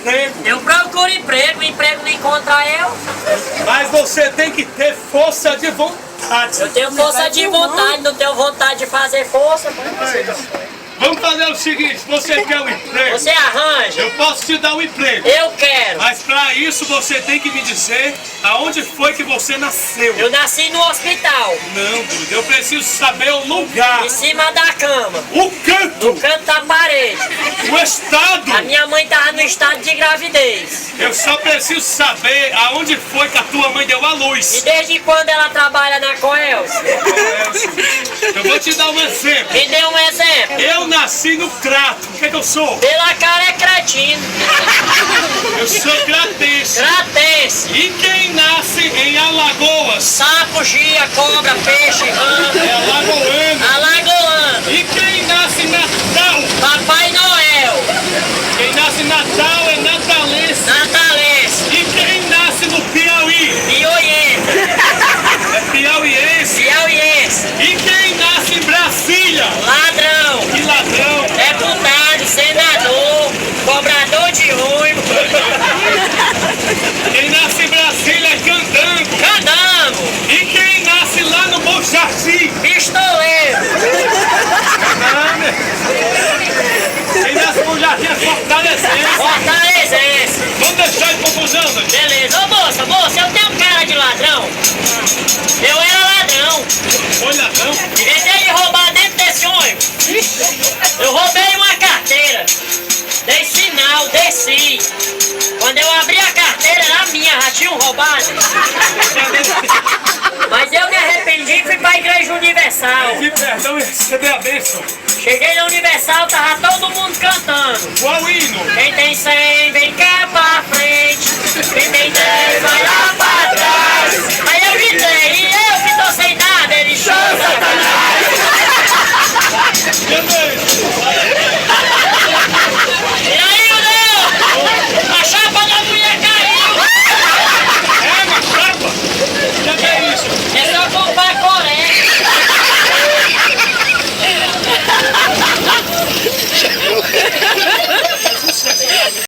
emprego. Eu procuro emprego, o emprego não encontra eu. Mas você tem que ter força de vontade. Eu tenho força de vontade, não tenho vontade de fazer força. Vamos fazer o seguinte, você quer um emprego? Você arranja. Eu posso te dar um emprego. Eu quero. Mas pra isso você tem que me dizer aonde foi que você nasceu. Eu nasci no hospital. Não, Duda, eu preciso saber o lugar. Em cima da cama. O canto. No canto da parede. O estado. A minha mãe tava no estado de gravidez. Eu só preciso saber aonde foi que a tua mãe deu a E luz. desde quando ela trabalha na Coelce? Eu vou te dar um exemplo. Me dê um exemplo. Eu nasci no Crato. O que é que eu sou? Pela cara é cretino. Eu sou cratense. Cratense. E quem nasce em Alagoas? Sapo, gia, cobra, peixe, rã. É alagoano. Alagoano. E quem nasce em Natal? Papai Noel. Quem nasce em Natal é natalense. Natalense. E quem nasce no Piauí? Pioiense. É piauiense. Piauiense. E quem nasce em Brasília? Ladrão. Que ladrão. Deputado, senador, cobrador de ruim. Quem nasce em Brasília é candango. Candango. E quem nasce lá no Bom Jardim? Pistoleiro. Quem nasce no Bom Jardim é fortalezense. Fortalezense. Vamos deixar de confusão, né? Beleza. Ô moça, eu tenho cara de ladrão. Eu era ladrão. Foi ladrão? Inventei de roubar dentro desse ônibus. Eu roubei uma carteira. Dei sinal, desci. Quando eu abri a carteira, era minha, já tinham roubado. Mas eu me arrependi e fui pra Igreja Universal. Pedi perdão e receber a bênção. Cheguei na Universal, tava todo mundo cantando. Qual hino? Quem tem 100